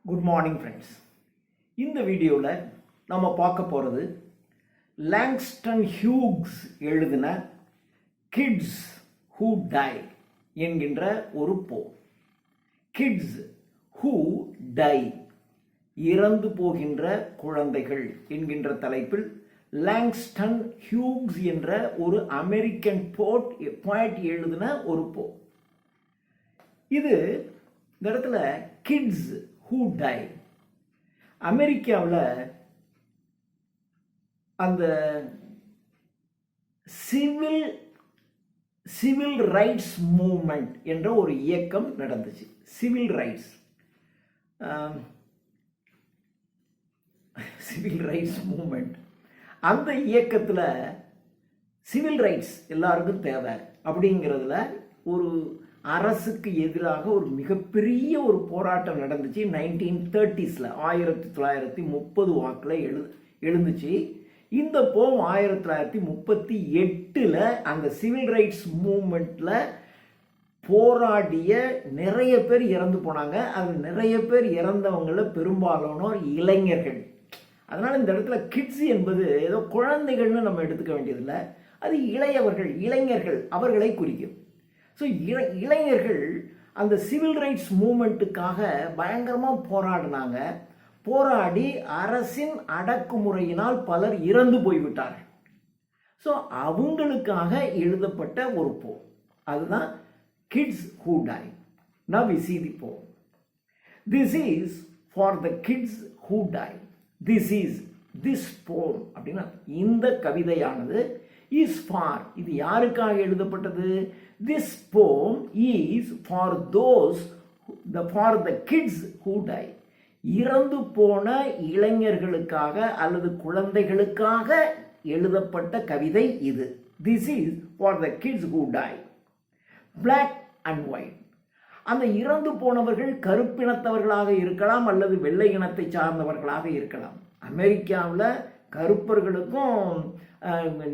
Good morning friends. இந்த வீடியோவில் நம்ம பார்க்க போகிறது லாங்ஸ்டன் ஹியூக்ஸ் எழுதின கிட்ஸ் ஹூ டை என்கின்ற ஒரு கிட்ஸ் ஹூ டை, இறந்து போகின்ற குழந்தைகள் என்கின்ற தலைப்பில் லாங்ஸ்டன் ஹியூக்ஸ் என்ற ஒரு அமெரிக்கன் போயட் எழுதின ஒரு இது இந்த இடத்துல கிட்ஸ் ஹூ டை. அமெரிக்காவில் அந்த சிவில் ரைட்ஸ் மூவ்மெண்ட் என்ற ஒரு இயக்கம் நடந்துச்சு. சிவில் ரைட்ஸ் மூவ்மெண்ட், அந்த இயக்கத்தில் சிவில் ரைட்ஸ் எல்லாருக்கும் தேவை அப்படிங்கிறதுல ஒரு அரசுக்கு எதிராக ஒரு மிகப்பெரிய ஒரு போராட்டம் நடந்துச்சு. 1930s 1930 வாக்கில் எழுந்துச்சு. இந்த 1938 அந்த சிவில் ரைட்ஸ் மூவ்மெண்ட்டில் போராடிய நிறைய பேர் இறந்து போனாங்க. அது நிறைய பேர் இறந்தவங்கள பெரும்பாலானோர் இளைஞர்கள். அதனால் இந்த இடத்துல கிட்ஸ் என்பது ஏதோ குழந்தைகள்னு நம்ம எடுத்துக்க வேண்டியதில்லை, அது இளைஞர்கள் அவர்களை குறிக்கும். ஸோ இளைஞர்கள் அந்த சிவில் ரைட்ஸ் மூமெண்ட்டுக்காக பயங்கரமாக போராடி அரசின் அடக்குமுறையினால் பலர் இறந்து போய்விட்டார்கள். ஸோ அவங்களுக்காக எழுதப்பட்ட ஒரு அதுதான் kids who die. Now we see the poem. This is for the kids who die. This poem அப்படின்னா இந்த கவிதையானது is for, இது யாருக்காக எழுதப்பட்டது? This poem is for the kids who die. இறந்து போன இளைஞர்களுக்காக அல்லது குழந்தைகளுக்காக எழுதப்பட்ட கவிதை இது. This is for the kids who die. Black and white, அந்த இறந்து போனவர்கள் கருப்பினத்தவர்களாக இருக்கலாம் அல்லது வெள்ளை இனத்தை சார்ந்தவர்களாக இருக்கலாம். அமெரிக்காவில் கருப்பர்களுக்கும்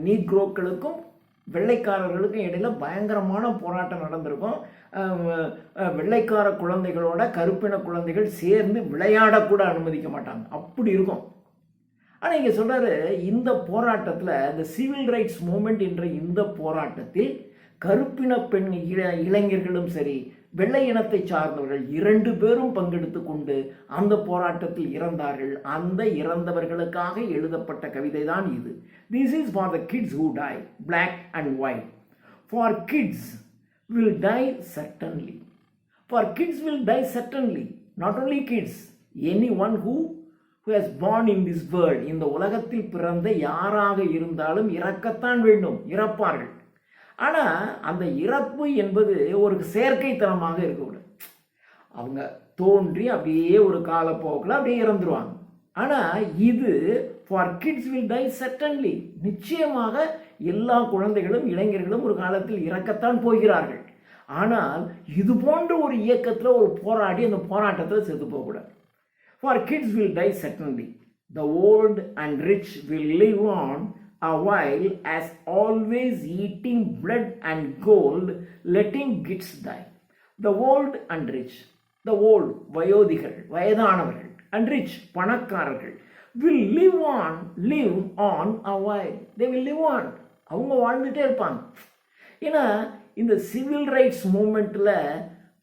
நீக்ரோக்களுக்கும் வெள்ளைக்காரர்களுக்கும் இடையில பயங்கரமான போராட்டம் நடந்திருக்கும். வெள்ளைக்கார குழந்தைகளோட கருப்பின குழந்தைகள் சேர்ந்து விளையாடக்கூட அனுமதிக்க மாட்டாங்க, அப்படி இருக்கும். ஆனால் இங்கே சொல்றாரு, இந்த போராட்டத்தில் இந்த சிவில் ரைட்ஸ் மூவ்மெண்ட் என்ற இந்த போராட்டத்தில் கருப்பின பெண் இளைஞர்களும் சரி வெள்ளை இனத்தை சார்ந்தவர்கள் 2 பேரும் பங்கெடுத்து கொண்டு அந்த போராட்டத்தில் இறந்தார்கள். அந்த இறந்தவர்களுக்காக எழுதப்பட்ட கவிதை தான் இது. This is for the kids who die, black and white. For kids will die certainly. For kids will die certainly. Not only kids, anyone who has born in this world, இந்த உலகத்தில் பிறந்த யாராக இருந்தாலும் இறக்கத்தான் வேண்டும், இறப்பார்கள். ஆனால் அந்த இறப்பு என்பது ஒரு செயற்கைத்தனமாக இருக்கக்கூடாது. அவங்க தோன்றி அப்படியே ஒரு காலப்போக்கில் அப்படியே இறந்துருவாங்க. ஆனால் இது for kids will tie certainly, நிச்சயமாக எல்லா குழந்தைகளும் இளைஞர்களும் ஒரு காலத்தில் இறக்கத்தான் போகிறார்கள். ஆனால் இது போன்ற ஒரு இயக்கத்தில் ஒரு போராடி அந்த போராட்டத்தில் செத்து போகக்கூடாது. For kids will tie certainly, the old and rich will live on a while, as always eating blood and gold, letting kids die. The old and rich, the old வயோதிகர் வயதானவர்கள் and rich பணக்காரர்கள் will live on a while. They will live on, அவங்க வாழ்ந்துட்டே இருப்பாங்க. ஏன்னா இந்த civil rights மூமெண்ட்டில்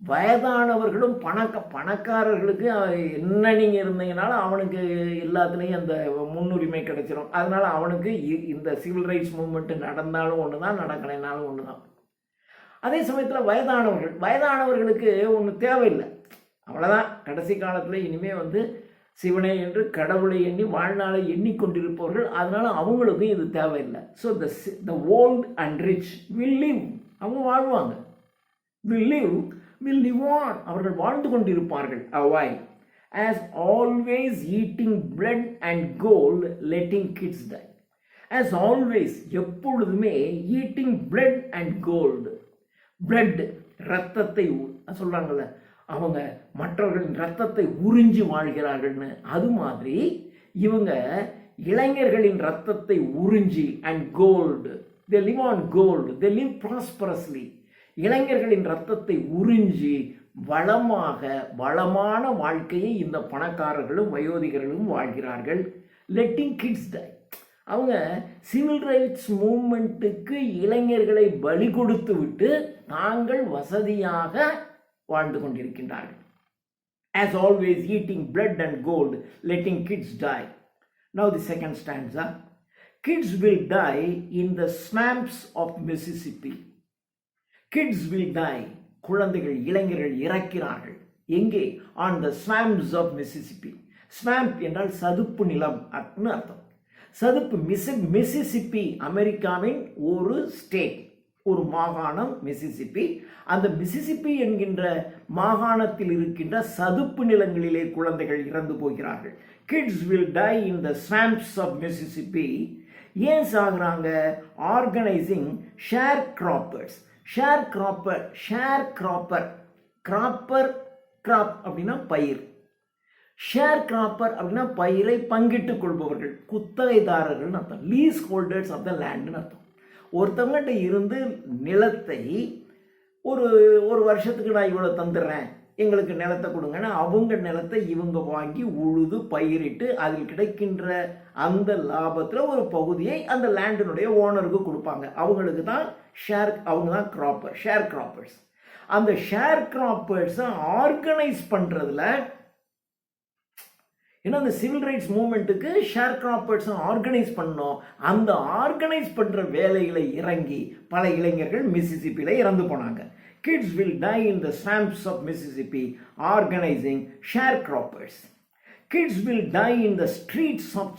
வயதானவர்களும் பணக்காரர்களுக்கு என்ன நீங்கள் இருந்தீங்கனாலும் அவனுக்கு எல்லாத்துலேயும் அந்த முன்னுரிமை கிடைச்சிடும். அதனால் அவனுக்கு இந்த சிவில் ரைட்ஸ் மூவ்மெண்ட்டு நடந்தாலும் ஒன்று தான், நடக்கலைனாலும் ஒன்று தான். அதே சமயத்தில் வயதானவர்களுக்கு ஒன்று தேவையில்லை, அவ்வளோதான். கடைசி காலத்தில் இனிமேல் சிவனை என்று கடவுளை எண்ணி வாழ்நாளை எண்ணிக்கொண்டிருப்பவர்கள், அதனால் அவங்களுக்கும் இது தேவையில்லை. So the old and rich will live, அவங்க வாழ்வாங்க. will live on, அவர்கள் வாழ்ந்து கொண்டிருப்பார்கள். a while, as always eating blood and gold, letting kids die. as always, எப்பொழுதுமே eating blood and gold. blood, ரத்தத்தை சொல்றாங்கல்ல, அவங்க மற்றவர்களின் ரத்தத்தை உறிஞ்சி வாழ்கிறார்கள்னு, அது மாதிரி இவங்க இளைஞர்களின் ரத்தத்தை உறிஞ்சி and gold, they live on gold, they live prosperously. இளைஞர்களின் ரத்தத்தை உறிஞ்சி வளமான வாழ்க்கையை இந்த பணக்காரர்களும் வயோதிகர்களும் வாழ்கிறார்கள். Letting kids die. அவங்க சிவில் ரைட்ஸ் மூவ்மெண்ட்டுக்கு இளைஞர்களை பலி கொடுத்து விட்டு தாங்கள் வசதியாக வாழ்ந்து கொண்டிருக்கின்றார்கள். As always, eating blood and gold, letting kids die. Now the second stanza. Kids will die in the swamps of Mississippi. Kids will die. குழந்தைகள் இளைஞர்கள் இறக்கிறார்கள். எங்கே? On the swamps of Mississippi. Swamp என்றால் சதுப்பு நிலம் அர்த்தம். சதுப்பு மிசிசிப்பி அமெரிக்காவின் ஒரு ஸ்டேட், ஒரு மாகாணம் மிசிசிப்பி. அந்த மிசிசிப்பி என்கின்ற மாகாணத்தில் இருக்கின்ற சதுப்பு நிலங்களிலே குழந்தைகள் இறந்து போகிறார்கள். Kids will die in the swamps of Mississippi. ஏன் சாகுறாங்க? ஆர்கனைசிங் ஷேர் கிராப்பர்ஸ். கிராப்பர் அப்படின்னா பயிர். ஷேர் கிராப்பர் அப்படின்னா பயிரை பங்கிட்டுக் கொள்பவர்கள், குத்தகைதாரர்கள் அர்த்தம். லீஸ் ஹோல்டர்ஸ் ஆஃப் த லேண்ட்னு அர்த்தம். ஒருத்தவங்ககிட்ட இருந்து நிலத்தை ஒரு வருஷத்துக்கு நான் இவ்வளோ தந்துடுறேன், எங்களுக்கு நிலத்தை கொடுங்கன்னா அவங்க நிலத்தை இவங்க வாங்கி உழுது பயிரிட்டு அதில் கிடைக்கின்ற அந்த லாபத்தில் ஒரு பகுதியை அந்த லேண்டினுடைய ஓனருக்கு கொடுப்பாங்க. அவங்களுக்கு தான் அவங்க தான் ஷேர் கிராப்பர்ஸ். அந்த ஷேர் கிராப்பர்ஸை ஆர்கனைஸ் பண்ணுறதுல, ஏன்னா அந்த சிவில் ரைட்ஸ் மூவ்மெண்ட்டுக்கு ஷேர் கிராப்பர்ஸ் ஆர்கனைஸ் பண்ணோம். அந்த ஆர்கனைஸ் பண்ணுற வேலைகளை இறங்கி பல இளைஞர்கள் மிசிசிப்பியில் இறந்து போனாங்க. Kids will die in the swamps of Mississippi organising share scrapers. Kids will die in the streets of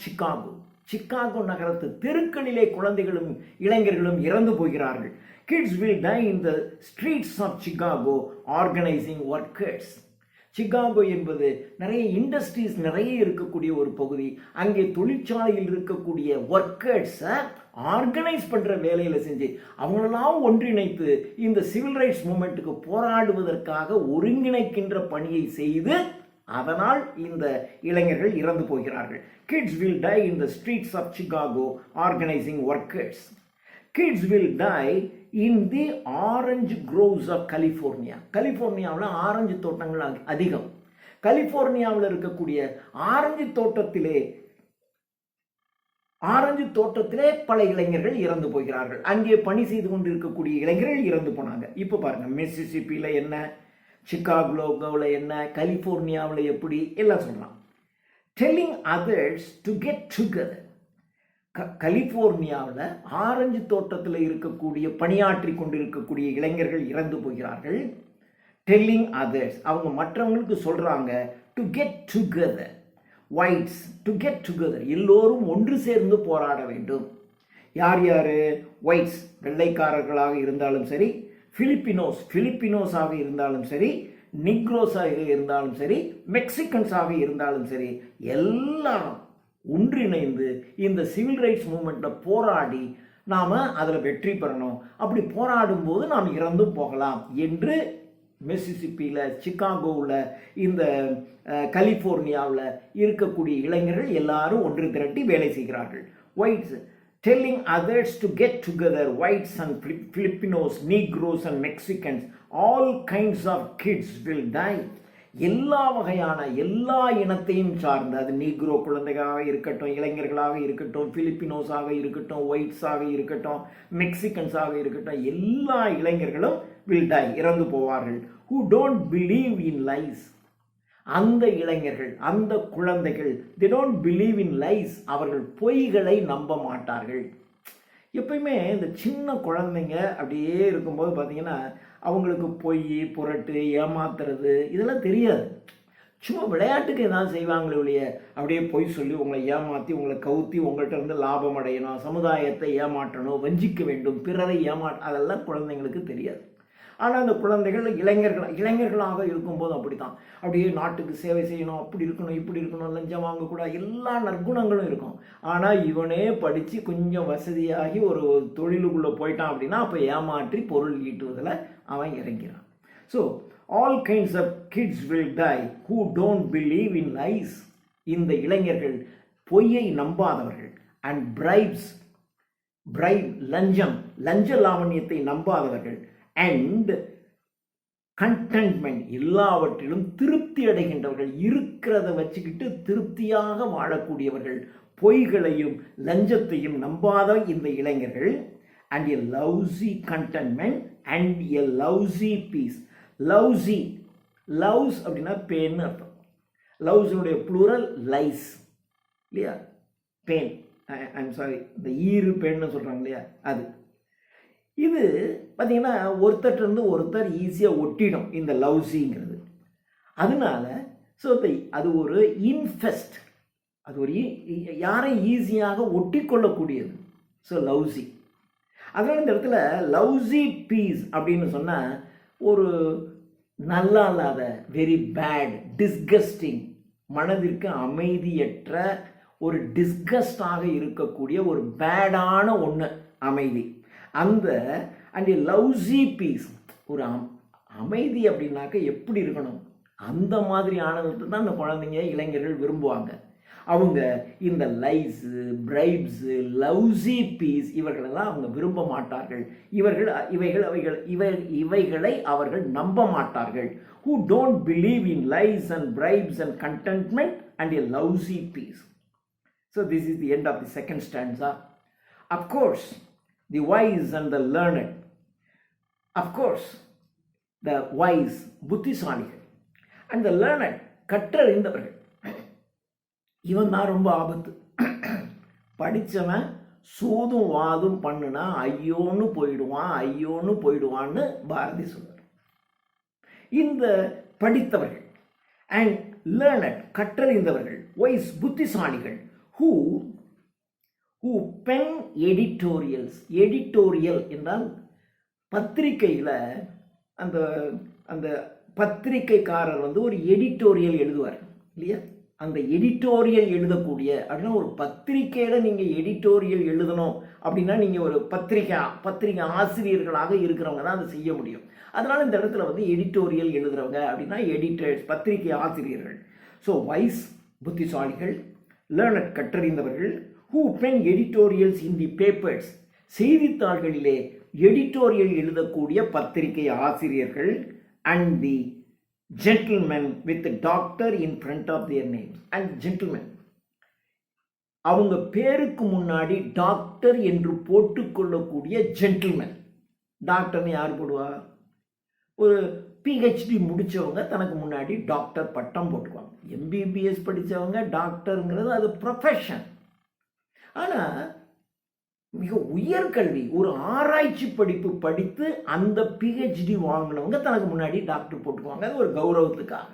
Chicago நகரத்து தெருக்களிலே குழந்தைகளும் இளைஞர்களும் இறந்து போகிறார்கள். Kids will die in the streets of Chicago organising workers. Chicago என்பது நிறைய இண்டஸ்ட்ரீஸ் நிறைய இருக்கக்கூடிய ஒரு பகுதி. அங்கே தொழிற்சாலையில் இருக்கக்கூடிய ஒர்க்கர்ஸை ஆர்கனைஸ் பண்ணுற வேலையில் செஞ்சு அவங்களெல்லாம் ஒன்றிணைத்து இந்த சிவில் ரைட்ஸ் மூவ்மெண்ட்டுக்கு போராடுவதற்காக ஒருங்கிணைக்கின்ற பணியை செய்து அதனால் இந்த இளைஞர்கள் இறந்து போகிறார்கள். Kids will die in the streets of Chicago organising workers. Kids will die in the orange groves of கலிஃபோர்னியாவில் ஆரஞ்சு தோட்டங்கள் அதிகம். கலிஃபோர்னியாவில் இருக்கக்கூடிய ஆரஞ்சு தோட்டத்திலே பல இளைஞர்கள் இறந்து போகிறார்கள். அங்கே பணி செய்து கொண்டு இருக்கக்கூடிய இளைஞர்கள் இறந்து போனாங்க. இப்போ பாருங்க, மிசிசிப்பியில் என்ன, சிகாகோவில் என்ன, கலிஃபோர்னியாவில் எப்படி, எல்லாம் சொல்லலாம். Telling others to get together. கலிஃபோர்னியாவில் ஆரஞ்சு தோட்டத்தில் இருக்கக்கூடிய பணியாற்றி கொண்டிருக்கக்கூடிய இளைஞர்கள் இறந்து போகிறார்கள். டெல்லிங் அதர்ஸ், அவங்க மற்றவங்களுக்கு சொல்கிறாங்க to get together. Whites to get together, எல்லோரும் ஒன்று சேர்ந்து போராட வேண்டும். யார் யார்? ஒயிட்ஸ் வெள்ளைக்காரர்களாக இருந்தாலும் சரி, பிலிப்பினோஸாக இருந்தாலும் சரி, நிக்ரோஸாக இருந்தாலும் சரி, மெக்சிகன்ஸாக இருந்தாலும் சரி, எல்லாரும் ஒன்றிணைந்து இந்த சிவில் ரைட்ஸ் மூவ்மெண்ட்டில் போராடி நாம் அதில் வெற்றி பெறணும். அப்படி போராடும்போது நாம் இறந்தும் போகலாம் என்று மிசிசிப்பியில், சிகாகோவில், இந்த கலிஃபோர்னியாவில் இருக்கக்கூடிய இளைஞர்கள் எல்லாரும் ஒன்று திரட்டி வேலை செய்கிறார்கள். Whites telling others to get together, whites and Filipinos, Negroes and Mexicans, all kinds of kids will die. எல்லா வகையான எல்லா இனத்தையும் சார்ந்த, அது நீக்ரோ குழந்தைகளாக இருக்கட்டும், இளைஞர்களாக இருக்கட்டும், பிலிப்பினோஸாக இருக்கட்டும், ஒயிட்ஸாக இருக்கட்டும், மெக்சிகன்ஸாக இருக்கட்டும், எல்லா இளைஞர்களும் வில் டை, இறந்து போவார்கள். who don't believe in lies. அந்த இளைஞர்கள், அந்த குழந்தைகள், they don't believe in lies, அவர்கள் பொய்களை நம்ப மாட்டார்கள். எப்பயுமே இந்த சின்ன குழந்தைங்க அப்படியே இருக்கும்போது பார்த்தீங்கன்னா அவங்களுக்கு பொய், புரட்டு, ஏமாத்துறது இதெல்லாம் தெரியாது. சும்மா விளையாட்டுக்கு ஏதாவது செய்வாங்களே ஒழிய அப்படியே பொய் சொல்லி உங்களை ஏமாற்றி, உங்களை கவுத்தி, உங்கள்கிட்ட இருந்து லாபம் அடையணும், சமுதாயத்தை ஏமாற்றணும், வஞ்சிக்க வேண்டும், பிறரை அதெல்லாம் குழந்தைங்களுக்கு தெரியாது. ஆனால் அந்த குழந்தைகள் இளைஞர்களாக இருக்கும்போது அப்படி தான், அப்படியே நாட்டுக்கு சேவை செய்யணும், அப்படி இருக்கணும், இப்படி இருக்கணும், லஞ்சம் வாங்கக்கூடாது, எல்லா நற்குணங்களும் இருக்கும். ஆனால் இவனே படித்து கொஞ்சம் வசதியாகி ஒரு தொழிலுக்குள்ளே போயிட்டான் அப்படின்னா அப்போ ஏமாற்றி பொருள் ஈட்டுவதில் அவன் இறங்கிறான். So all kinds of kids will die who don't believe in lies. இந்த இளைஞர்கள் பொய்யை நம்பாதவர்கள். அண்ட் லஞ்ச லாவண்யத்தை நம்பாதவர்கள். அண்ட் கண்டென்ட்மெண்ட், எல்லாவற்றிலும் திருப்தி அடைகின்றவர்கள், இருக்கிறத வச்சுக்கிட்டு திருப்தியாக வாழக்கூடியவர்கள், பொய்களையும் லஞ்சத்தையும் நம்பாத இந்த இளைஞர்கள். And a lousy contentment and a lousy peace. Lousy, louse அப்படின்னா பேன்னு அர்த்தம். லவ்ஸுடைய ப்ளூரல் லைஸ் இல்லையா, பேன், ஐம் சாரி, இந்த ஈரு பேன்னு சொல்கிறாங்க இல்லையா, அது. இது பார்த்திங்கன்னா ஒருத்தர்கிட்ட ஒருத்தர் ஈஸியாக ஒட்டிடும் இந்த லவ்ஸிங்கிறது. அதனால ஸோ அது ஒரு இன்ஃபெஸ்ட், அது ஒரு யாரையும் ஈஸியாக ஒட்டி கொள்ளக்கூடியது. So lousy. அதனால் இந்த இடத்துல லவ்ஸி பீஸ் அப்படின்னு சொன்னால் ஒரு நல்லா இல்லாத, வெரி பேட், டிஸ்கஸ்டிங், மனதிற்கு அமைதியற்ற, ஒரு டிஸ்கஸ்டாக இருக்கக்கூடிய ஒரு பேடான ஒன்று அமைதி. அந்த அண்ட் லவ்ஸி பீஸ், ஒரு அமைதி அப்படின்னாக்க எப்படி இருக்கணும், அந்த மாதிரியானது தான் இந்த குழந்தைங்க இளைஞர்கள் விரும்புவாங்க. அவங்க இந்த லைஸு, பிரைப்ஸு, லவ்ஸி பீஸ் இவர்களெல்லாம் அவங்க விரும்ப மாட்டார்கள். இவைகளை அவர்கள் நம்ப மாட்டார்கள். who don't believe in lies and bribes and contentment and a lousy peace. So this is the end of the second stanza. Of course, the wise and the learned, of course, the wise, புத்திசாலிகள், and the learned, கற்றறிந்தவர்கள், இவன் தான் ரொம்ப ஆபத்து. படித்தவன் சூதும் வாதும் பண்ணுனா ஐயோன்னு போயிடுவான்னு பாரதி சொல்றார். இந்த படித்தவர்கள் அண்ட் லேர்னட், கற்றறிந்தவர்கள், வைஸ், புத்திசாலிகள், who pen editorials. எடிட்டோரியல் என்றால் பத்திரிகையில் அந்த அந்த பத்திரிகைக்காரர் ஒரு எடிட்டோரியல் எழுதுவார் இல்லையா, அந்த எடிட்டோரியல் எழுதக்கூடிய அப்படின்னா ஒரு பத்திரிக்கையில் நீங்கள் எடிட்டோரியல் எழுதணும் அப்படின்னா நீங்கள் ஒரு பத்திரிகை ஆசிரியர்களாக இருக்கிறவங்க தான் அதை செய்ய முடியும். அதனால் இந்த இடத்துல எடிட்டோரியல் எழுதுகிறவங்க அப்படின்னா எடிட்டர்ஸ், பத்திரிகை ஆசிரியர்கள். ஸோ வைஸ், புத்திசாலிகள், லேர்னட், கற்றறிந்தவர்கள், who pen editorials in the papers, செய்தித்தாள்களிலே எடிட்டோரியல் எழுதக்கூடிய பத்திரிகை ஆசிரியர்கள், and the gentlemen with the doctor in front of their names. And gentlemen, அவங்க பேருக்கு முன்னாடி டாக்டர் என்று போட்டுக்கொள்ளக்கூடிய ஜென்டில்மேன். டாக்டர்னு யார் போடுவா? ஒரு பிஹெச்டி முடித்தவங்க தனக்கு முன்னாடி டாக்டர் பட்டம் போட்டுக்குவாங்க. எம்பிபிஎஸ் படித்தவங்க டாக்டருங்கிறது அது ப்ரொஃபஷன். ஆனால் மிக உயர்கல்வி, ஒரு ஆராய்ச்சி படிப்பு படித்து அந்த பிஹெச்டி வாங்கினவங்க தனக்கு முன்னாடி டாக்டர் போட்டுக்குவாங்க, அது ஒரு கௌரவத்துக்காக.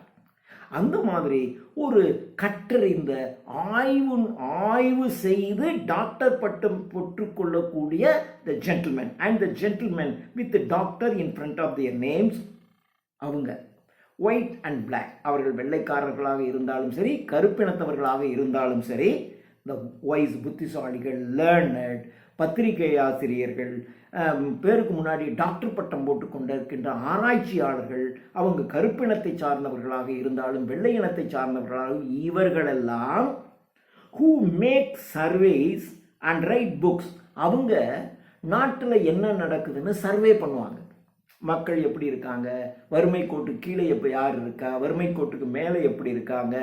அந்த மாதிரி ஒரு கற்றறிந்த, ஆய்வு செய்து டாக்டர் பட்டம் பெற்றுக்கொள்ளக்கூடிய the gentleman and the gentleman with doctor in front of their names. அவங்க ஒயிட் அண்ட் பிளாக், அவர்கள் வெள்ளைக்காரர்களாக இருந்தாலும் சரி, கருப்பினத்தவர்களாக இருந்தாலும் சரி, த வைஸ், புத்திசாலிகள், லேர்னட், பத்திரிகை ஆசிரியர்கள், பேருக்கு முன்னாடி டாக்டர் பட்டம் போட்டு கொண்டிருக்கின்ற ஆராய்ச்சியாளர்கள், அவங்க கருப்பினத்தை சார்ந்தவர்களாக இருந்தாலும் வெள்ளை இனத்தை சார்ந்தவர்களாக, இவர்களெல்லாம் who make surveys and write books. அவங்க நாட்டில் என்ன நடக்குதுன்னு சர்வே பண்ணுவாங்க. மக்கள் எப்படி இருக்காங்க, வறுமை கோட்டுக்கு கீழே எப்போ யார் இருக்கா, வறுமை கோட்டுக்கு மேலே எப்படி இருக்காங்க,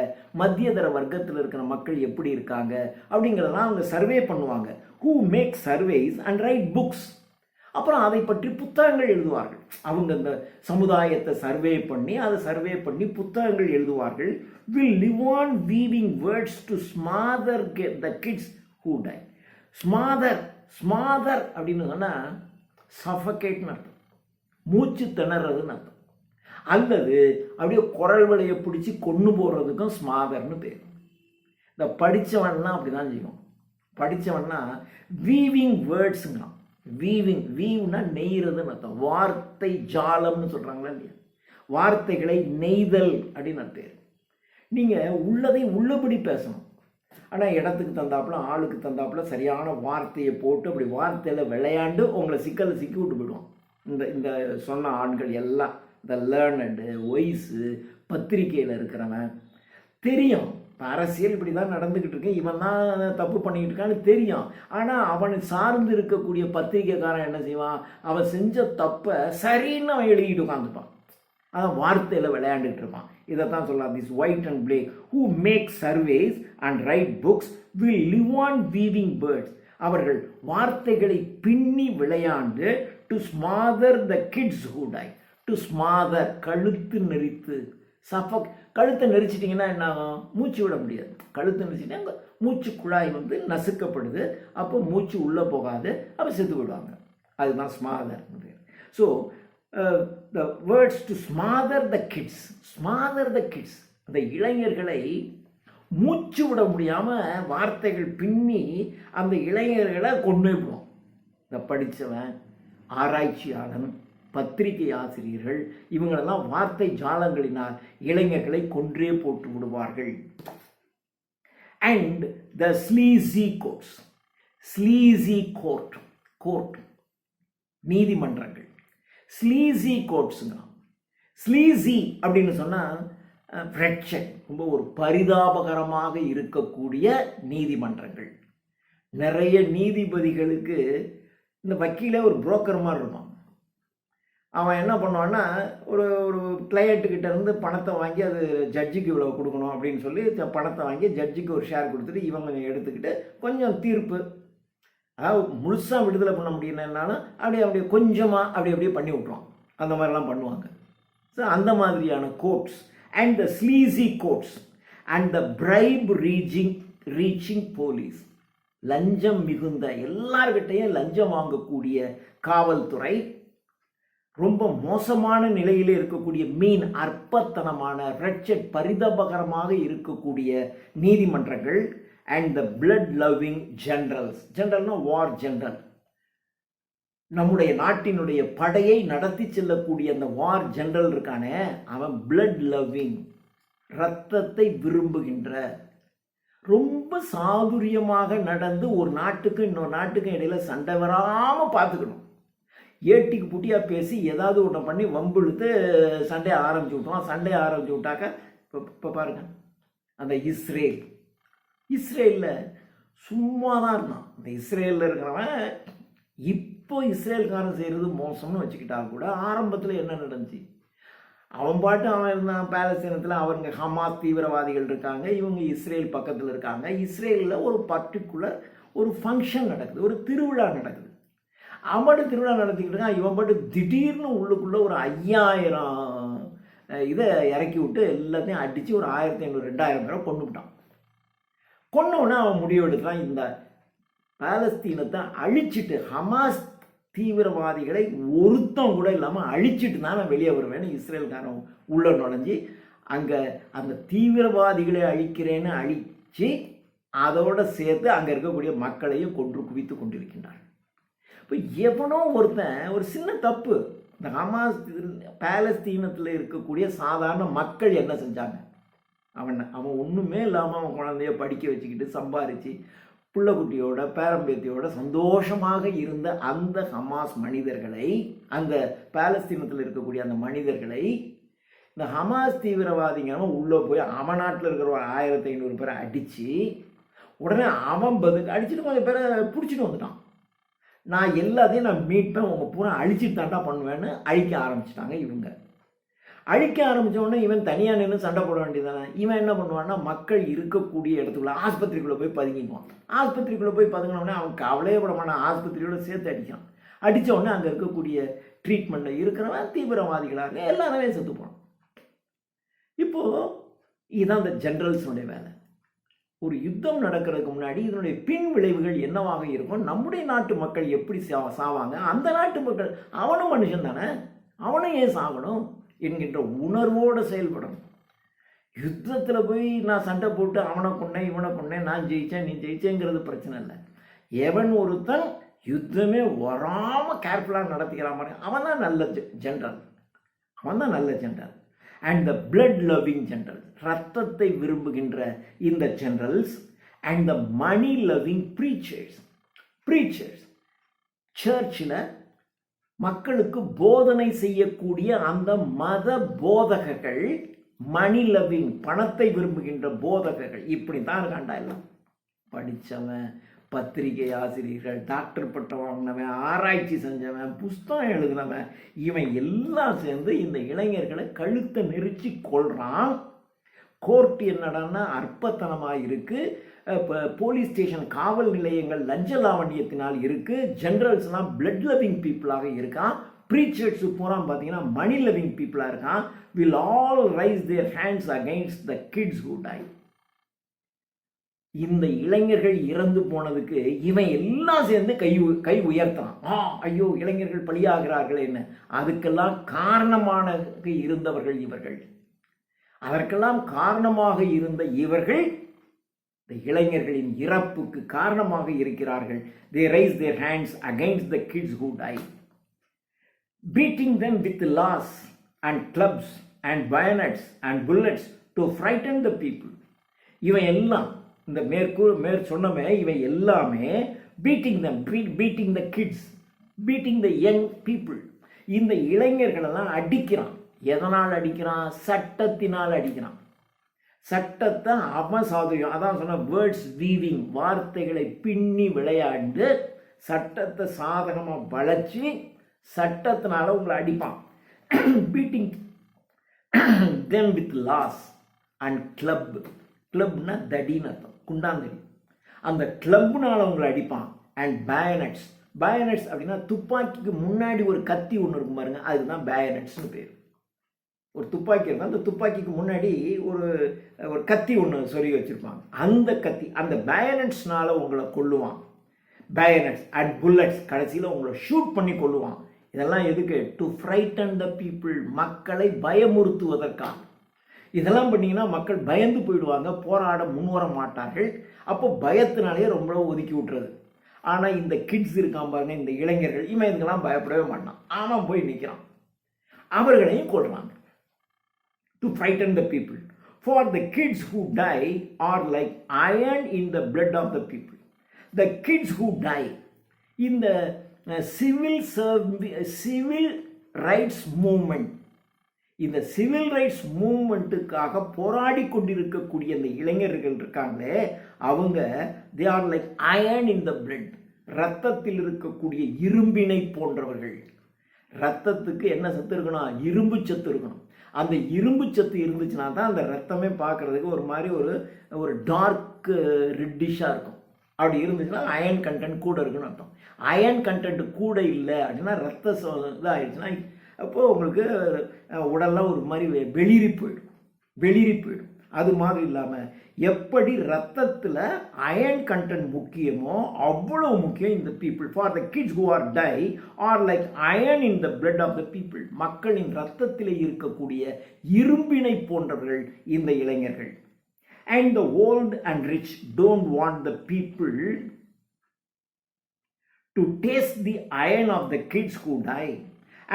மத்தியதர வர்க்கத்தில் இருக்கிற மக்கள் எப்படி இருக்காங்க அப்படிங்கிறதெல்லாம் அவங்க சர்வே பண்ணுவாங்க. who make surveys and write books. அப்புறம் அதை பற்றி புத்தகங்கள் எழுதுவார்கள். அவங்க இந்த சமுதாயத்தை சர்வே பண்ணி புத்தகங்கள் எழுதுவார்கள். will live on weaving words to smother the kids who die. ஸ்மாதர் அப்படின்னு சொன்னால் சஃபகேட்னு அர்த்தம், மூச்சு திணறதுன்னு அர்த்தம். அல்லது அப்படியே குரல் வலையை பிடிச்சி கொண்டு போடுறதுக்கும் ஸ்மாதர்னு பேர். இந்த படித்தவன்னா அப்படி தான் செய்வோம். படித்தவன்னா வீவிங் வேர்ட்ஸுங்களாம். வீவ்னா நெய்கிறதுன்னு அர்த்தம். வார்த்தை ஜாலம்னு சொல்கிறாங்களா இல்லையா, வார்த்தைகளை நெய்தல் அப்படின்னு பேர். நீங்கள் உள்ளதை உள்ளபடி பேசணும். ஆனால் இடத்துக்கு தந்தாப்புல, ஆளுக்கு தந்தாப்புல சரியான வார்த்தையை போட்டு அப்படி வார்த்தையில் விளையாண்டு உங்களை சிக்கலை சிக்கி விட்டு போயிடுவோம். இந்த சொன்ன ஆண்கள் எல்லாம், இந்த லேர்னடு, ஒய்ஸு, பத்திரிக்கையில் இருக்கிறவன், தெரியும் இப்போ அரசியல் இப்படி தான் நடந்துக்கிட்டு இருக்கு, இவன் தான் தப்பு பண்ணிக்கிட்டு இருக்கான்னு தெரியும். ஆனால் அவனை சார்ந்து இருக்கக்கூடிய பத்திரிக்கைக்காரன் என்ன செய்வான், அவன் செஞ்ச தப்பை சரின்னு அவன் எழுதிட்டு உட்காந்துப்பான். அதான் வார்த்தையில் விளையாண்டுட்டு இருப்பான். இதைத்தான் சொல்லலாம், this white and black who make surveys and write books will live on weaving words. அவர்கள் வார்த்தைகளை பின்னி விளையாண்டு to smother the kids who die. To smother கழுத்து நெரித்து, சஃபக். கழுத்தை நெரிச்சிட்டிங்கன்னா என்ன ஆகும்? மூச்சு விட முடியாது. கழுத்து நெரிச்சிட்டிங்கன்னா மூச்சு குழாய் நசுக்கப்படுது. அப்போ மூச்சு உள்ளே போகாது, அப்போ செத்து விடுவாங்க. அதுதான் smother. So the words to smother the kids, smother the kids, அந்த இளைஞர்களை மூச்சு விட முடியாமல் வார்த்தைகள் பின்னி அந்த இளைஞர்களை கொண்டு விடுவோம். இந்த படித்தவன், ஆராய்ச்சியாளன், பத்திரிகை ஆசிரியர்கள், இவங்களெல்லாம் வார்த்தை ஜாலங்களினால் இளைஞர்களை கொன்றே போட்டு விடுவார்கள். And the sleazy courts, ஸ்லீசி court நீதிமன்றங்கள், ஸ்லீசி கோர்ட்ஸுங்க. ஸ்லீசி அப்படின்னு சொன்னால் ஃப்ரெக்ஷன், ரொம்ப ஒரு பரிதாபகரமாக இருக்கக்கூடிய நீதிமன்றங்கள். நிறைய நீதிபதிகளுக்கு இந்த வக்கீலே ஒரு புரோக்கர் மாதிரி இருப்பான். அவன் என்ன பண்ணுவான்னா, ஒரு ஒரு கிளையண்ட்டுக்கிட்ட இருந்து பணத்தை வாங்கி அது ஜட்ஜுக்கு இவ்வளோ கொடுக்கணும் அப்படின்னு சொல்லி பணத்தை வாங்கி ஜட்ஜுக்கு ஒரு ஷேர் கொடுத்துட்டு இவன் கொஞ்சம் எடுத்துக்கிட்டு கொஞ்சம் தீர்ப்பு, அதாவது முழுசாக விடுதலை பண்ண முடியலன்னாலும் அப்படியே கொஞ்சமாக அப்படியே பண்ணி விட்ருவான். அந்த மாதிரிலாம் பண்ணுவாங்க. ஸோ அந்த மாதிரியான courts and the sleazy courts and the bribe reaching police, லஞ்சம் மிகுந்த, எல்லார்கிட்டையும் லஞ்சம் வாங்கக்கூடிய காவல்துறை, ரொம்ப மோசமான நிலையிலே இருக்கக்கூடிய மீன், அற்பத்தனமான ரெட்சட், பரிதாபகரமாக இருக்கக்கூடிய நீதிமன்றங்கள், and the blood loving generals. ஜெனரல்னா வார் ஜெனரல், நம்முடைய நாட்டினுடைய படையை நடத்தி செல்லக்கூடிய அந்த வார் ஜெனரல் இருக்கானே, அவன் பிளட் லவ்விங், இரத்தத்தை விரும்புகின்ற, ரொம்ப சாதுரியமாக நடந்து ஒரு நாட்டுக்கு இன்னொரு நாட்டுக்கும் இடையில சண்டை வராமல் பார்த்துக்கணும். ஏட்டிக்கு புட்டியாக பேசி ஏதாவது ஒன்றை பண்ணி வம்பிழுத்து சண்டையை ஆரம்பிச்சு விட்டுருவான். சண்டையை ஆரம்பிச்சு விட்டாக்க இப்போ பாருங்க, அந்த இஸ்ரேலில் சும்மா தான் இருந்தான். இந்த இஸ்ரேலில் இருக்கிறவன் இப்போ இஸ்ரேல்காரன் செய்கிறது மோசம்னு வச்சுக்கிட்டா கூட ஆரம்பத்தில் என்ன நடந்துச்சு, அவன் பாட்டு அவன் இருந்தான் பாலஸ்தீனத்தில். அவங்க ஹமாஸ் தீவிரவாதிகள் இருக்காங்க, இவங்க இஸ்ரேல் பக்கத்தில் இருக்காங்க. இஸ்ரேலில் ஒரு பர்டிகுலர் ஒரு ஃபங்க்ஷன் நடக்குது, ஒரு திருவிழா நடக்குது. அவன் பாட்டு திருவிழா நடத்திக்கிட்டு இருக்கான். இவன் பாட்டு திடீர்னு உள்ளுக்குள்ளே ஒரு 5000 இதை இறக்கி விட்டு எல்லாத்தையும் அடித்து ஒரு 1500 2000 பேரை கொண்டு விட்டான். கொன்னோடனே அவன் முடிவு எடுத்தான், இந்த பாலஸ்தீனத்தை அழிச்சிட்டு, ஹமாஸ் தீவிரவாதிகளை ஒருத்தம் கூட இல்லாமல் அழிச்சிட்டு தான் நான் வெளியே வருவேன்னு இஸ்ரேல்காரன் உள்ள நுழைஞ்சி அங்கே அந்த தீவிரவாதிகளை அழிக்கிறேன்னு அழித்து அதோடு சேர்த்து அங்கே இருக்கக்கூடிய மக்களையும் கொன்று குவித்து கொண்டிருக்கின்றார். இப்போ எவனோ ஒருத்தன் ஒரு சின்ன தப்பு, இந்த ஹமாஸ் பாலஸ்தீனத்தில் இருக்கக்கூடிய சாதாரண மக்கள் என்ன செஞ்சாங்க, அவன் ஒன்றுமே இல்லாமல் அவன் குழந்தைய படிக்க வச்சுக்கிட்டு சம்பாரித்து பிள்ளைக்குட்டியோட பேரம்பேத்தியோட சந்தோஷமாக இருந்த அந்த ஹமாஸ் மனிதர்களை, அந்த பாலஸ்தீனத்தில் இருக்கக்கூடிய அந்த மனிதர்களை இந்த ஹமாஸ் தீவிரவாதிங்க உள்ளே போய் அவன் நாட்டில் இருக்கிற 1500 பேரை அடித்து, உடனே அவன் அடிச்சுட்டு கொஞ்சம் பேரை பிடிச்சிட்டு வந்துட்டான். நான் எல்லாத்தையும் நான் மீட்பேன், உங்கள் பூரா அழிச்சிட்டு தாண்டா பண்ணுவேன்னு அழிக்க ஆரம்பிச்சிட்டாங்க. இவங்க அழிக்க ஆரம்பித்தோடனே இவன் தனியாக நின்று சண்டை போட வேண்டியதானே. இவன் என்ன பண்ணுவான்னா, மக்கள் இருக்கக்கூடிய இடத்துக்குள்ள ஆஸ்பத்திரிக்குள்ளே போய் பதுங்கிக்குவான். ஆஸ்பத்திரிக்குள்ளே போய் பதுங்கினோடனே அவன் கவலையே பட மாட்டான், ஆஸ்பத்திரியோட சேர்த்து அடிக்கான். அடித்த உடனே அங்கே இருக்கக்கூடிய ட்ரீட்மெண்ட்டில் இருக்கிறவன் தீவிரவாதிகளாக எல்லாருமே செத்து போனான். இப்போது இதுதான் இந்த ஜெனரல்ஸுடைய வேலை. ஒரு யுத்தம் நடக்கிறதுக்கு முன்னாடி இதனுடைய பின் விளைவுகள் என்னவாக இருக்கும், நம்முடைய நாட்டு மக்கள் எப்படி சாவாங்க, அந்த நாட்டு மக்கள், அவனும் மனுஷன் தானே, அவனும் ஏன் சாகணும் என்கின்ற உணர்வோடு செயல்படணும். யுத்தத்தில் போய் நான் சண்டை போட்டு அவனை கொண்டேன் இவனை கொண்டேன், நான் ஜெயித்தேன் நீ ஜெயிச்சேங்கிறது பிரச்சனை இல்லை. எவன் ஒருத்தன் யுத்தமே வராமல் கேர்ஃபுல்லாக நடத்திக்கிற மாதிரி அவன் தான் நல்ல ஜெனரல், அவன் தான் நல்ல general. And the blood loving generals, ரத்தத்தை விரும்புகின்ற இந்த generals. And the money loving preachers, சர்ச்சில் மக்களுக்கு போதனை செய்யக்கூடிய அந்த மத போதகர்கள், மணி லவ்விங், பணத்தை விரும்புகின்ற போதகர்கள். இப்படி தான் இருக்காண்டா எல்லாம். படித்தவன், பத்திரிகை ஆசிரியர்கள், டாக்டர் பட்டம் வாங்கினவன், ஆராய்ச்சி செஞ்சவன், புஸ்தகம் எழுதினவன், இவன் எல்லாம் சேர்ந்து இந்த இளைஞர்களை கழுத்தை நெரிச்சு கொள்றான். கோர்ட் என்னடான்னா அற்பத்தனமாக இருக்குது. இப்போ போலீஸ் ஸ்டேஷன், காவல் நிலையங்கள் லஞ்ச லாவண்யத்தினால் இருக்குது. ஜென்ரல்ஸ்லாம் பிளட் லவிங் பீப்புளாக இருக்கான். ப்ரீச்சர்ஸு பூரா பார்த்தீங்கன்னா மணி லவிங் பீப்புளாக இருக்கான். Will all rice their hands against the kids who die. இந்த இளைஞர்கள் இறந்து போனதுக்கு இவன் எல்லாம் சேர்ந்து கை உயர்த்தான். ஐயோ இளைஞர்கள் பலியாகிறார்கள் என்ன. அதுக்கெல்லாம் காரணமாக இருந்தவர்கள் இவர்கள். அதற்கெல்லாம் காரணமாக இருந்த இவர்கள் இந்த இளைஞர்களின் இறப்புக்கு காரணமாக இருக்கிறார்கள். They raise their hands against the kids who die, beating them with laws and clubs and bayonets and bullets to frighten the people. இவன் எல்லாம் இந்த சொன்னமே இவன் எல்லாமே beating the kids, beating the young people. இந்த இளைஞர்களெல்லாம் அடிக்கிறான். எதனால் அடிக்கிறான்? சட்டத்தினால் அடிக்கிறான். சட்டத்தை அவசாதுரியம், அதான் சொன்ன வேர்ட்ஸ் வீவிங், வார்த்தைகளை பின்னி விளையாண்டு சட்டத்தை சாதகமாக வளைச்சி சட்டத்தினால உங்களை அடிப்பான். Beating them with laws and club. கிளப்னா தடின்னு அர்த்தம், குண்டாந்தடி. அந்த கிளப்னால உங்களை அடிப்பான். அண்ட் பேயனட்ஸ். பேயனட்ஸ் அப்படின்னா துப்பாக்கிக்கு முன்னாடி ஒரு கத்தி ஒன்று இருக்கும் பாருங்க, அதுதான் பேயனட்ஸ்னு பேர். ஒரு துப்பாக்கி இருக்கும், அந்த துப்பாக்கிக்கு முன்னாடி ஒரு கத்தி ஒன்று சொல்லி வச்சுருப்பாங்க. அந்த கத்தி, அந்த பேயனட்ஸ்னால உங்களை கொல்லுவான். பேயனட்ஸ் அண்ட் புல்லட்ஸ், கடைசியில் உங்களை ஷூட் பண்ணி கொல்லுவான். இதெல்லாம் எதுக்கு? டு ஃப்ரைட்டன் த பீப்புள், மக்களை பயமுறுத்துவதற்காக. இதெல்லாம் பண்ணிங்கன்னா மக்கள் பயந்து போயிடுவாங்க, போராட முன்வர மாட்டார்கள். அப்போ பயத்தினாலேயே ரொம்ப ஒதுக்கி விட்டுறது. ஆனால் இந்த கிட்ஸ் இருக்கான் பாருங்க, இந்த இளைஞர்கள், இவன் இதுக்கெல்லாம் பயப்படவே மாட்டான். ஆனால் போய் நிற்கிறான், அவர்களையும் கொள்றாங்க. To frighten the people. For the kids who die are like iron in the blood of the people. The kids who die in the civil rights movement, இந்த சிவில் ரைட்ஸ் மூவ்மெண்ட்டுக்காக போராடி கொண்டிருக்கக்கூடிய இந்த இளைஞர்கள் இருக்காங்களே, அவங்க they are like iron in the blood, இரத்தத்தில் இருக்கக்கூடிய இரும்பினை போன்றவர்கள். இரத்தத்துக்கு என்ன சத்து இருக்கணும்? இரும்பு சத்து இருக்கணும். அந்த இரும்பு சத்து இருந்துச்சுன்னா தான் அந்த ரத்தமே பார்க்குறதுக்கு ஒரு மாதிரி ஒரு டார்க் ரெட்டிஷாக இருக்கும். அப்படி இருந்துச்சுன்னா அயன் கண்டென்ட் கூட இருக்குன்னு அர்த்தம். அயன் கண்டென்ட் கூட இல்லை அப்படின்னா ரத்த இதாகிடுச்சுன்னா அப்போது உங்களுக்கு உடல்லாம் ஒரு மாதிரி வெளிரி போயிடும். அது மாதிரி இல்லாமல் எப்படி ரத்தத்தில் அயன் கண்டென்ட் முக்கியமோ அவ்வளோ முக்கியம் இந்த people. For the kids who are die are like iron in the blood of the people. மக்களின் ரத்தத்தில் இருக்கக்கூடிய இரும்பினை போன்றவர்கள் இந்த இளைஞர்கள். And the old and rich don't want the people to taste the iron of the kids who die.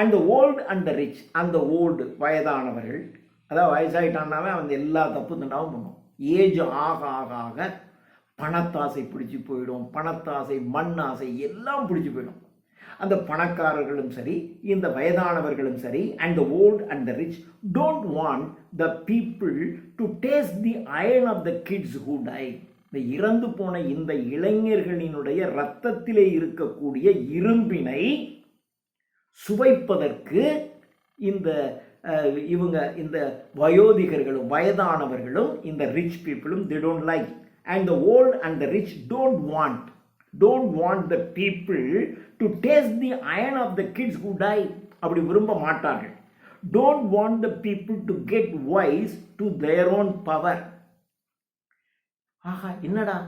And the old and the rich, அந்த old வயதானவர்கள், அதாவது வயசாகிட்டான்னாவே அவன் எல்லா தப்பு தண்டாவும் பண்ணும். ஏஜ் ஆக ஆக ஆக பணத்தாசை பிடிச்சி போயிடும். பணத்தாசை, மண் ஆசை எல்லாம் பிடிச்சி போயிடும். அந்த பணக்காரர்களும் சரி, இந்த வயதானவர்களும் சரி, and the old and the rich don't want the people to taste the iron of the kids who die. இந்த இறந்து போன இந்த இளைஞர்களினுடைய இரத்தத்திலே இருக்கக்கூடிய இரும்பினை சுவைப்பதற்கு இவங்க இந்த வயோதிகர்களும் வயதானவர்களும் இந்த rich பீப்புளும் they don't like. And the old and the rich don't want the people to taste the iron of the kids who die. அப்படி விரும்ப மாட்டார்கள். Don't want the people to get wise to their own power. ஆஹா, என்னடா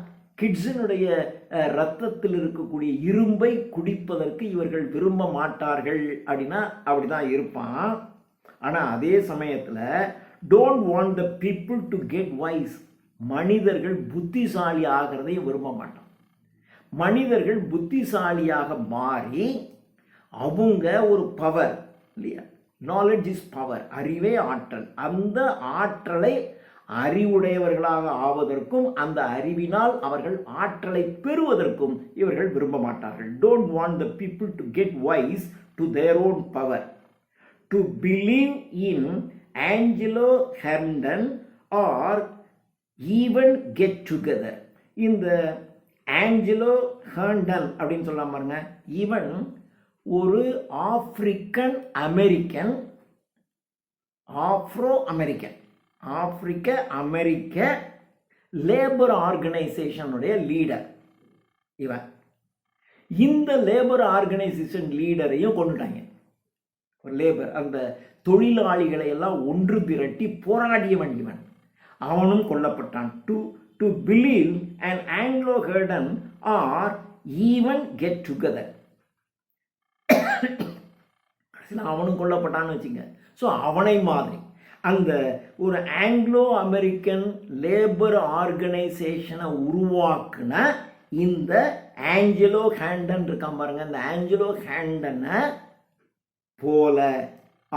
கிட்ஸினுடைய ரத்தத்தில் இருக்கக்கூடிய இரும்பை குடிப்பதற்கு இவர்கள் விரும்ப மாட்டார்கள் அப்படின்னா அப்படிதான் இருப்பான். ஆனால் அதே சமயத்தில் don't want the people to get wise, மனிதர்கள் புத்திசாலி ஆகிறதையும் விரும்ப மாட்டான். மனிதர்கள் புத்திசாலியாக மாறி அவங்க ஒரு பவர் இல்லையா, நாலேஜ் இஸ் பவர், அறிவே ஆற்றல், அந்த ஆற்றலை அறிவுடையவர்களாக ஆவதற்கும் அந்த அறிவினால் அவர்கள் ஆற்றலை பெறுவதற்கும் இவர்கள் விரும்ப மாட்டார்கள். Don't want the people to get wise to their own power, to believe in Angelo Herndon or even get together. இந்த ஆஞ்சலோ ஹெர்டன் அப்படின்னு சொல்லலாம் பாருங்க. இவன் ஒரு ஆப்பிரிக்கன் அமெரிக்கன், ஆப்பிரிக்க அமெரிக்க லேபர் ஆர்கனைசேஷனுடைய லீடர் இவன். இந்த லேபர் ஆர்கனைசேஷன் லீடரையும் கொண்டுட்டாங்க. ஒரு லேபர், அந்த தொழிலாளிகளை எல்லாம் ஒன்று திரட்டி போராடியவன் இவன். அவனும் கொல்லப்பட்டான். To believe and Angelo Herndon or even get together. அவனும் கொல்லப்பட்டான்னு வச்சுங்க. ஸோ அவனை மாதிரி அந்த ஒரு ஆங்கிலோ அமெரிக்கன் லேபர் ஆர்கனைசேஷனை உருவாக்குன இந்த ஆஞ்சலோ ஹேண்டன் இருக்கான் பாருங்க. இந்த ஆஞ்சலோ ஹேண்டனை போல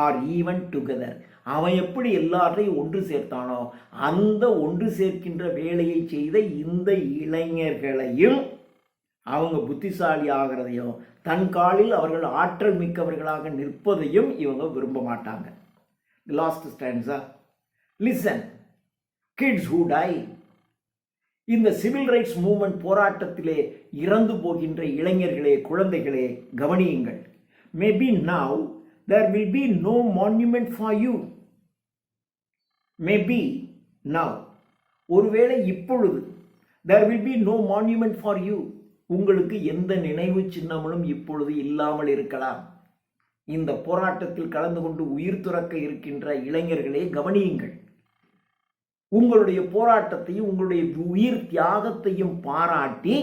ஆர் ஈவன் டுகெதர், அவன் எப்படி எல்லாரையும் ஒன்று சேர்த்தானோ அந்த ஒன்று சேர்க்கின்ற வேலையை செய்த இந்த இளைஞர்களையும் அவங்க புத்திசாலி ஆகிறதையும் தன் காலில் அவர்கள் ஆற்றல் மிக்கவர்களாக நிற்பதையும் இவங்க விரும்ப மாட்டாங்க. Last stanza, listen kids who die. இந்த சிவில் ரைட்ஸ் மூவ்மெண்ட் போராட்டத்திலே இறந்து போகின்ற இளைஞர்களே, குழந்தைகளே, கவனியுங்கள். Maybe now there will be no monument for you. Maybe now, ஒருவேளை இப்பொழுது there will be no monument for you, உங்களுக்கு எந்த நினைவு சின்னமும் இப்பொழுது இல்லாமல் இருக்கலாம். இந்த போராட்டத்தில் கலந்து கொண்டு உயிர் துறக்க இருக்கின்ற இளைஞர்களே, கவனியுங்கள். உங்களுடைய போராட்டத்தையும் உங்களுடைய உயிர் தியாகத்தையும் பாராட்டி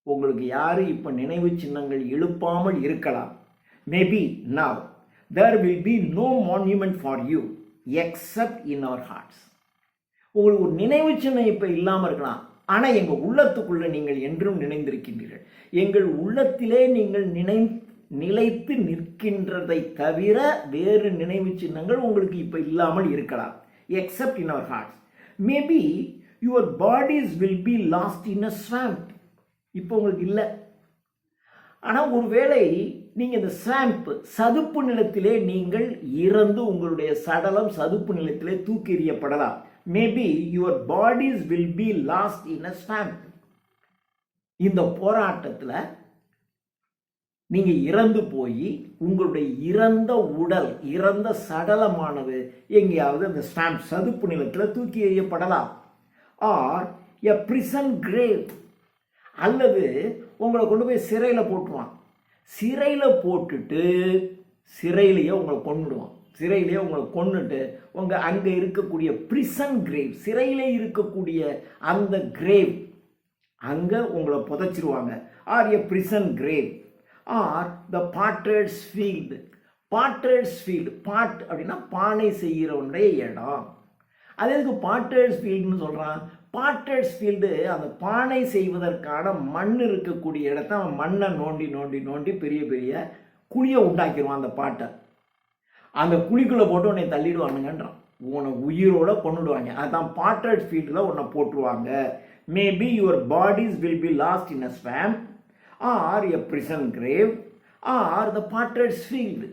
உங்களுக்கு யாரு இப்ப நினைவு சின்னங்கள் எழுப்பாமல் இருக்கலாம். Maybe now there will be no monument for you except in our hearts. உங்களுக்கு ஒரு நினைவு சின்னம் இப்ப இல்லாமல் இருக்கலாம், ஆனா எங்க உள்ளத்துக்குள்ள நீங்கள் என்றும் நினைந்திருக்கின்றீர்கள். எங்கள் உள்ளத்திலே நீங்கள் நிலைத்து நிற்கின்றதை தவிர வேறு நினைவு சின்னங்கள் உங்களுக்கு இப்ப இல்லாமல் இருக்கலாம். Except in our hearts. Maybe your bodies will be lost in a swamp. இப்போ உங்களுக்கு இல்லை, ஆனால் ஒருவேளை நீங்கள் இந்த ஸ்வாம்ப், சதுப்பு நிலத்திலே நீங்கள் இறந்து உங்களுடைய சடலம் சதுப்பு நிலத்திலே தூக்கி எறியப்படலாம். Maybe your bodies will be lost in a swamp. இந்த போராட்டத்தில் நீங்க இறந்து போய் உங்களுடைய இறந்த உடல், இறந்த சடலமானது எங்கேயாவது அந்த ஸ்வாம்ப் சதுப்பு நிலத்தில் தூக்கி எறியப்படலாம். ஆர் எ பிரிசன் கிரேவ், அல்லது உங்களை கொண்டு போய் சிறையில் போட்டுருவான். சிறையில் போட்டுட்டு சிறையிலேயே உங்களை கொண்டுடுவான். சிறையிலேயே உங்களை கொண்டுட்டு உங்கள் அங்கே இருக்கக்கூடிய பிரிசன் கிரேவ், சிறையிலே இருக்கக்கூடிய அந்த கிரேவ் அங்கே உங்களை புதைச்சிருவாங்க. Or a prison grave or the potter's field. Potter's field, pot அப்படின்னா பானை செய்கிறவனுடைய இடம். அது எதுக்கு பாட்டர்ஸ் ஃபீல்டுன்னு சொல்கிறான்? பாட்டர்ஸ் ஃபீல்டு அந்த பானை செய்வதற்கான மண் இருக்கக்கூடிய இடத்த அவன் மண்ணை நோண்டி நோண்டி நோண்டி பெரிய பெரிய குழியை உண்டாக்கிடுவான். அந்த பாட்டை அந்த குழிக்குள்ளே போட்டு உன்னை தள்ளிடுவானுங்கன்றான். உன்னை உயிரோட கொண்டுடுவாங்க. அதுதான் பாட்டர்ஸ் ஃபீல்டில் உன்னை போட்டுருவாங்க. Maybe your bodies will be lost in a swamp or a prison grave or the potter's field.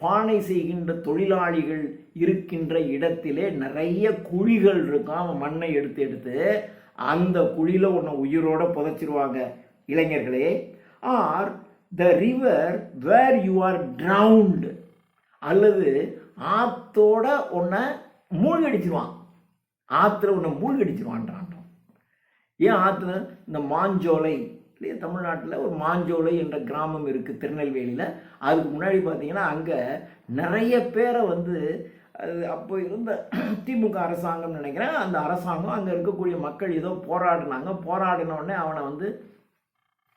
பானை செய்கின்ற தொழிலாளிகள் இருக்கின்ற இடத்திலே நிறைய குழிகள் இருக்கும். அவன் மண்ணை எடுத்து எடுத்து அந்த குழியில் உன்னை உயிரோட புதைச்சிருவாங்க இளைஞர்களே. Or the river where you are drowned, அல்லது ஆத்தோட உன்னை மூழ்கடிச்சிருவான். ஆற்றுல உன்னை மூழ்கடிச்சிருவான்றான். ஏன் ஆற்றுல? இந்த மாஞ்சோலை, தமிழ்நாட்டில் ஒரு மாஞ்சோலை என்ற கிராமம் இருக்குது திருநெல்வேலியில். அதுக்கு முன்னாடி பார்த்தீங்கன்னா அங்கே நிறைய பேரை வந்து அப்போ இருந்த திமுக அரசாங்கம் நினைக்கிறேன், அந்த அரசாங்கம் அங்கே இருக்கக்கூடிய மக்கள் ஏதோ போராடினாங்க. போராடினோடனே அவனை வந்து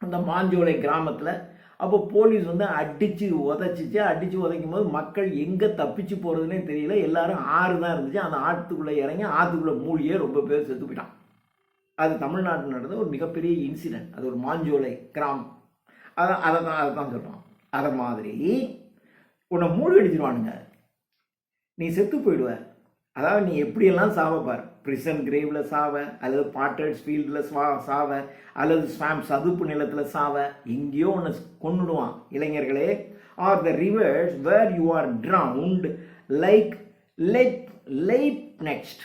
அந்த மாஞ்சோலை கிராமத்தில் அப்போ போலீஸ் வந்து அடித்து உதைக்கும் போது மக்கள் எங்கே தப்பிச்சு போகிறதுனே தெரியல. எல்லாரும் ஆறு தான் இருந்துச்சு. அந்த ஆற்றுக்குள்ளே இறங்கி ஆற்றுக்குள்ளே மூழ்கியே ரொம்ப பேர் செத்து போயிட்டான். அது தமிழ்நாட்டில் நடந்த ஒரு மிகப்பெரிய இன்சிடென்ட். அது ஒரு மாஞ்சோலை கிராமம். அதை தான் சொல்கிறான். அதை மாதிரி உன்னை மூழ்கடிச்சிருவானுங்க, நீ செத்து போயிடுவ. அதாவது நீ எப்படியெல்லாம் சாவப்பார். பிரிசன் கிரேவில் சாவ, அல்லது பாட்டர்ஸ் ஃபீல்டில் சாவ, அல்லது ஸ்வாம்ப் சதுப்பு நிலத்தில் சாவ, எங்கேயோ ஒன்று கொண்டுடுவான் இளைஞர்களே. Or the rivers where you are drowned like Liebknecht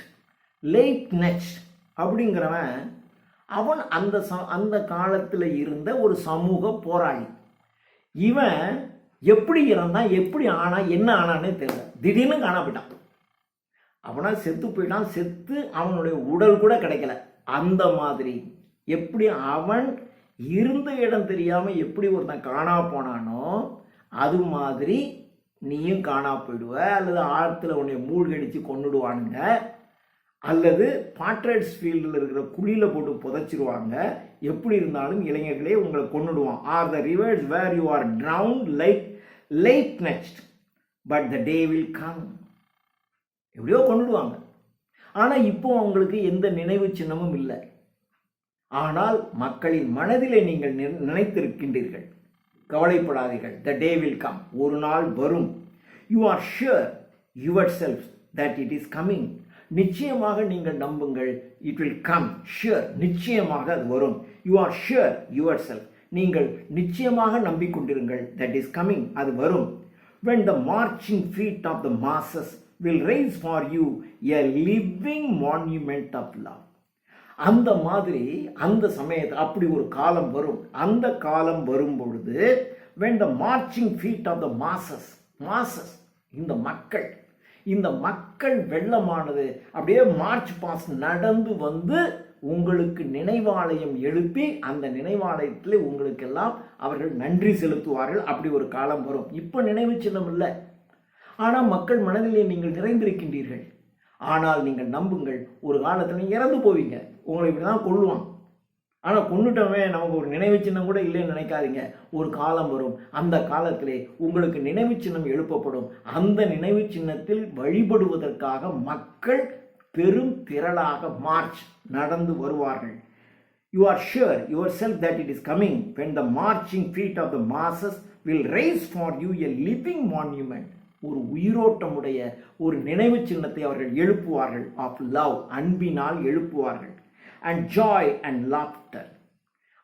அப்படிங்கிறவன் அவன் அந்த காலத்தில் இருந்த ஒரு சமூக போராளி. இவன் எப்படி இறந்தான், எப்படி ஆனா, என்ன ஆனானே தெரியல. திடீர்னு காணா போயிட்டான். அவனா செத்து போயிட்டான். செத்து அவனுடைய உடல் கூட கிடைக்கல. அந்த மாதிரி எப்படி அவன் இருந்த இடம் தெரியாம எப்படி ஒருத்தன் காணா போனானோ அது மாதிரி நீயும் காணா போயிடுவ, அல்லது ஆழத்தில் உன்னை மூழ்கடிச்சு கொண்டுடுவானுங்க, அல்லது பாட்ரேட்ஸ் ஃபீல்டில் இருக்கிற குழியில் போட்டு புதைச்சிருவாங்க. எப்படி இருந்தாலும் இளைஞர்களே உங்களை கொண்டுடுவான். Or the rivers where you are drowned like நெக்ஸ்ட் but the day will come. எப்படியோ கொண்டுடுவாங்க. ஆனால் இப்போ அவங்களுக்கு எந்த நினைவு சின்னமும் இல்லை. ஆனால் மக்களின் மனதிலே நீங்கள் நினைத்திருக்கின்றீர்கள். கவலைப்படாதீர்கள். த டே வில் கம். ஒரு நாள் வரும். You are sure your self that it is coming. நிச்சயமாக நீங்கள் நம்புங்கள். It will come. ஷுர், நிச்சயமாக அது வரும். You are sure your self. நீங்கள் நிச்சயமாக நம்பிக்கொண்டிருங்கள். தட் இஸ் கம்மிங், அது வரும். when the marching feet of the masses will raise for you a living monument of love. அந்த மாதிரி அந்த சமயத்தில் அப்படி ஒரு காலம் வரும். அந்த காலம் வரும் பொழுது when the marching feet of the masses, இந்த மக்கள் வெள்ளமானது அப்படியே மார்ச் பாஸ் நடந்து வந்து உங்களுக்கு நினைவாலயம் எழுப்பி அந்த நினைவாலயத்தில் உங்களுக்கெல்லாம் அவர்கள் நன்றி செலுத்துவார்கள். அப்படி ஒரு காலம் வரும். இப்போ நினைவு சின்னம் இல்லை, ஆனால் மக்கள் மனதிலே நீங்கள் நிறைந்திருக்கின்றீர்கள். ஆனால் நீங்கள் நம்புங்கள், ஒரு காலத்தில் நீங்கள் இறந்து போவீங்க. உங்களை இப்படி தான் கொள்ளுவான். ஆனால் கொண்டுட்டவன் நமக்கு ஒரு நினைவு சின்னம் கூட இல்லைன்னு நினைக்காதீங்க. ஒரு காலம் வரும். அந்த காலத்திலே உங்களுக்கு நினைவு சின்னம் எழுப்பப்படும். அந்த நினைவு சின்னத்தில் வழிபடுவதற்காக மக்கள் பெரும் திரளாக மார்ச் நடந்து வருவார்கள். You are sure yourself that it is coming when the marching feet of the masses will raise for you a living monument. ஒரு உயிரோட்டமுடைய ஒரு நினைவு சின்னத்தை அவர்கள் எழுப்புவார்கள். ஆஃப் லவ், அன்பினால் எழுப்புவார்கள். And joy and laughter.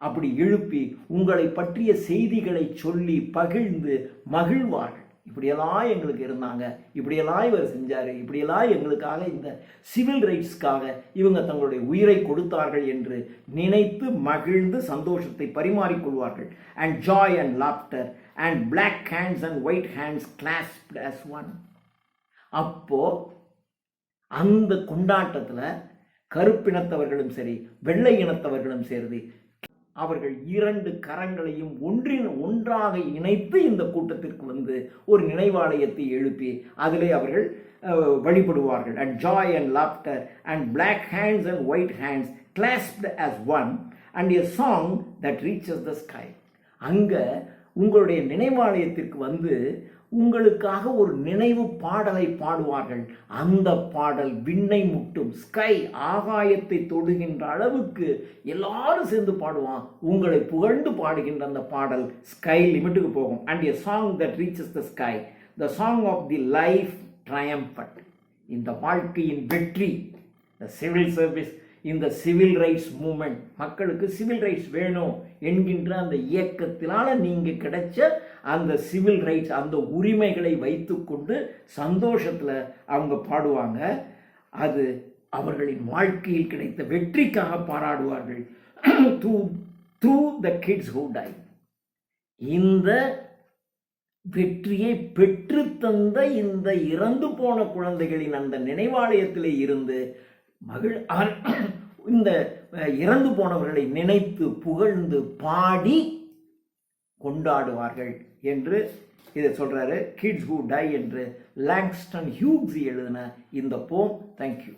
அப்படி எழுப்பி உங்களை பற்றிய செய்திகளை சொல்லி பகிர்ந்து மகிழ்வார்கள். இப்படியெல்லாம் எங்களுக்கு இருந்தாங்க, இப்படியெல்லாம் இவர் செஞ்சார், இப்படியெல்லாம் எங்களுக்காக இந்த சிவில் ரைட்ஸ்க்காக இவங்க தங்களுடைய உயிரை கொடுத்தார்கள் என்று நினைத்து மகிழ்ந்து சந்தோஷத்தை பரிமாறிக்கொள்வார்கள். And joy and laughter and black hands and white hands clasped as one. அப்போ அந்த கொண்டாட்டத்தில் கருப்பினத்தவர்களும் சரி வெள்ளை இனத்தவர்களும் சரி அவர்கள் இரண்டு கரங்களையும் ஒன்றாக இணைத்து இந்த கூட்டத்திற்கு வந்து ஒரு நினைவாலயத்தை எழுப்பி அதிலே அவர்கள் வழிபடுவார்கள். And joy and laughter and black hands and white hands clasped as one and a song that reaches the sky. அங்கே உங்களுடைய நினைவாலயத்திற்கு வந்து உங்களுக்காக ஒரு நினைவு பாடலை பாடுவார்கள். அந்த பாடல் விண்ணை முட்டும். ஸ்கை, ஆகாயத்தை தொடுகின்ற அளவுக்கு எல்லாரும் சேர்ந்து பாடுவான். உங்களை புகழ்ந்து பாடுகின்ற அந்த பாடல் ஸ்கை லிமிட்டுக்கு போகும். And a song that reaches the sky, the song of the life triumphant. இந்த வாழ்க்கையின் வெற்றி, the civil service, இந்த சிவில் ரைட்ஸ் மூமெண்ட், மக்களுக்கு சிவில் ரைட்ஸ் வேணும் என்கின்ற அந்த இயக்கத்தினால நீங்கள் கிடைச்ச அந்த சிவில் ரைட்ஸ், அந்த உரிமைகளை வைத்துக்கொண்டு சந்தோஷத்தில் அவங்க பாடுவாங்க. அது அவர்களின் வாழ்க்கையில் கிடைத்த வெற்றிக்காக பாராடுவார்கள். through the kids who died. இந்த வெற்றியை பெற்று தந்த இந்த இறந்து போன குழந்தைகளின் அந்த நினைவாலயத்திலே இருந்து இந்த இறந்து போனவர்களை நினைத்து புகழ்ந்து பாடி கொண்டாடுவார்கள் என்று இதை சொல்றாரு. கிட்ஸ் ஹூ டை என்று லாங்ஸ்டன் ஹியூக்ஸ் எழுதின இந்த போம். தேங்க்யூ.